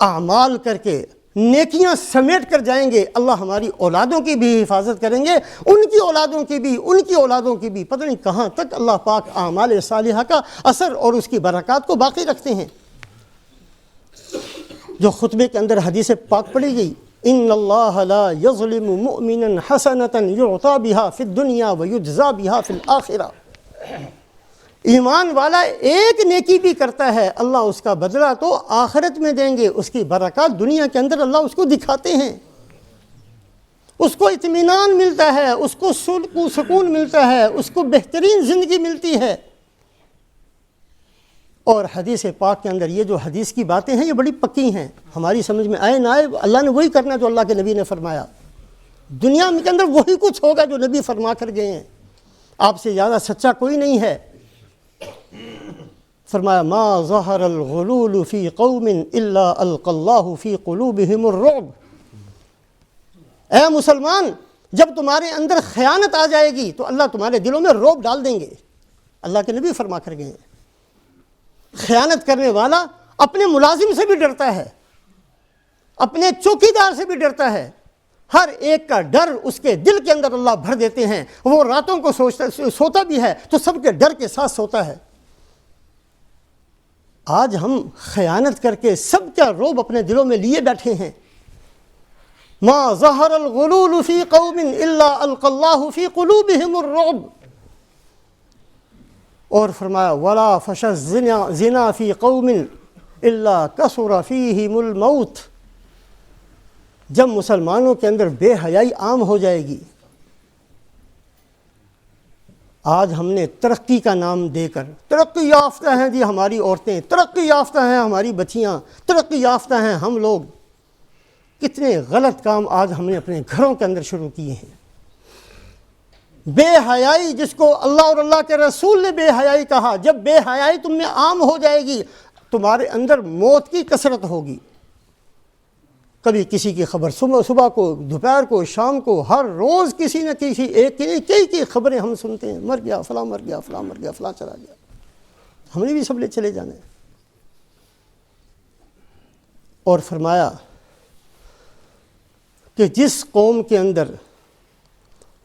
A: اعمال کر کے نیکیاں سمیٹ کر جائیں گے، اللہ ہماری اولادوں کی بھی حفاظت کریں گے، ان کی اولادوں کی بھی، ان کی اولادوں کی بھی۔ پتہ نہیں کہاں تک اللہ پاک اعمال صالحہ کا اثر اور اس کی برکات کو باقی رکھتے ہیں۔ جو خطبے کے اندر حدیث پاک پڑھی گئی، ان اللہ لا یظلم مؤمنا حسنۃ یعطی بها فی الدنیا ویجزی بها فی الآخرہ۔ ایمان والا ایک نیکی بھی کرتا ہے، اللہ اس کا بدلہ تو آخرت میں دیں گے، اس کی برکات دنیا کے اندر اللہ اس کو دکھاتے ہیں، اس کو اطمینان ملتا ہے، اس کو سکون ملتا ہے، اس کو بہترین زندگی ملتی ہے۔ اور حدیث پاک کے اندر یہ جو حدیث کی باتیں ہیں یہ بڑی پکی ہیں، ہماری سمجھ میں آئے نہ آئے اللہ نے وہی کرنا جو اللہ کے نبی نے فرمایا۔ دنیا کے اندر وہی کچھ ہوگا جو نبی فرما کر گئے ہیں، آپ سے زیادہ سچا کوئی نہیں ہے۔ فرمایا ما ظہر الغلول فی قوم الا القی اللہ فی قلوبہم الرعب۔ اے مسلمان، جب تمہارے اندر خیانت آ جائے گی تو اللہ تمہارے دلوں میں رعب ڈال دیں گے، اللہ کے نبی فرما کر گئے ہیں۔ خیانت کرنے والا اپنے ملازم سے بھی ڈرتا ہے، اپنے چوکیدار سے بھی ڈرتا ہے، ہر ایک کا ڈر اس کے دل کے اندر اللہ بھر دیتے ہیں۔ وہ راتوں کو سوتا بھی ہے تو سب کے ڈر کے ساتھ سوتا ہے۔ آج ہم خیانت کر کے سب کا رعب اپنے دلوں میں لیے بیٹھے ہیں۔ ما ظہر الغلول فی قوم الا القی اللہ فی قلوبہم الرعب۔ اور فرمایا ولا فشى الزنا فی قوم الا کثر فیہم الموت۔ جب مسلمانوں کے اندر بے حیائی عام ہو جائے گی، آج ہم نے ترقی کا نام دے کر، ترقی یافتہ ہیں جی ہماری عورتیں، ترقی یافتہ ہیں ہماری بچیاں، ترقی یافتہ ہیں ہم لوگ، کتنے غلط کام آج ہم نے اپنے گھروں کے اندر شروع کیے ہیں۔ بے حیائی جس کو اللہ اور اللہ کے رسول نے بے حیائی کہا، جب بے حیائی تم میں عام ہو جائے گی تمہارے اندر موت کی کثرت ہوگی۔ کبھی کسی کی خبر صبح کو، دوپہر کو، شام کو، ہر روز کسی نہ کسی ایک کئی خبریں ہم سنتے ہیں، مر گیا فلاں، مر گیا فلاں، مر گیا فلاں، چلا گیا۔ ہم نے بھی سب لے چلے جانے۔ اور فرمایا کہ جس قوم کے اندر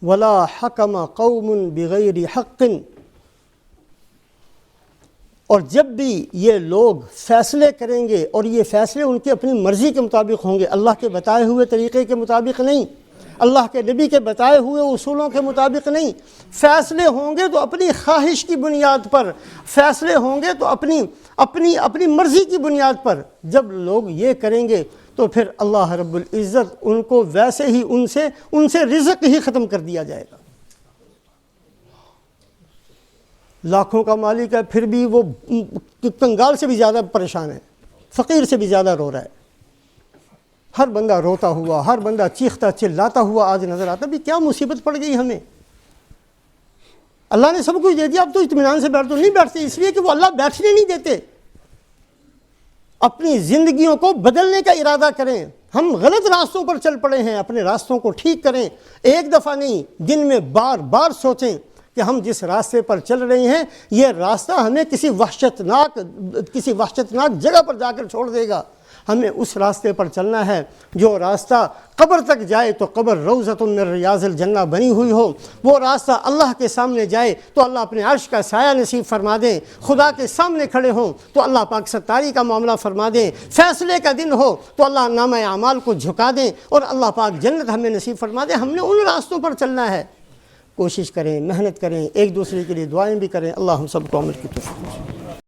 A: ولا حکم قوم بغیر حق، اور جب بھی یہ لوگ فیصلے کریں گے اور یہ فیصلے ان کی اپنی مرضی کے مطابق ہوں گے، اللہ کے بتائے ہوئے طریقے کے مطابق نہیں، اللہ کے نبی کے بتائے ہوئے اصولوں کے مطابق نہیں، فیصلے ہوں گے تو اپنی خواہش کی بنیاد پر، فیصلے ہوں گے تو اپنی مرضی کی بنیاد پر، جب لوگ یہ کریں گے تو پھر اللہ رب العزت ان کو ویسے ہی ان سے رزق ہی ختم کر دیا جائے گا۔ لاکھوں کا مالک ہے پھر بھی وہ کنگال سے بھی زیادہ پریشان ہے، فقیر سے بھی زیادہ رو رہا ہے۔ ہر بندہ روتا ہوا، ہر بندہ چیختا چلاتا ہوا آج نظر آتا بھی کیا مصیبت پڑ گئی ہمیں۔ اللہ نے سب کچھ دے دیا، اب تو اطمینان سے بیٹھ تو نہیں بیٹھتے، اس لیے کہ وہ اللہ بیٹھنے نہیں دیتے۔ اپنی زندگیوں کو بدلنے کا ارادہ کریں۔ ہم غلط راستوں پر چل پڑے ہیں، اپنے راستوں کو ٹھیک کریں۔ ایک دفعہ نہیں، دن میں بار بار سوچیں کہ ہم جس راستے پر چل رہے ہیں یہ راستہ ہمیں کسی وحشتناک جگہ پر جا کر چھوڑ دے گا۔ ہمیں اس راستے پر چلنا ہے جو راستہ قبر تک جائے تو قبر روضۃ من ریاض الجنہ بنی ہوئی ہو، وہ راستہ اللہ کے سامنے جائے تو اللہ اپنے عرش کا سایہ نصیب فرما دیں، خدا کے سامنے کھڑے ہوں تو اللہ پاک ستاری کا معاملہ فرما دیں، فیصلے کا دن ہو تو اللہ نامہ اعمال کو جھکا دیں اور اللہ پاک جنت ہمیں نصیب فرما دیں۔ ہم نے ان راستوں پر چلنا ہے۔ کوشش کریں، محنت کریں، ایک دوسرے کے لیے دعائیں بھی کریں۔ اللہ ہم سب کو عمل کی توفیق دے۔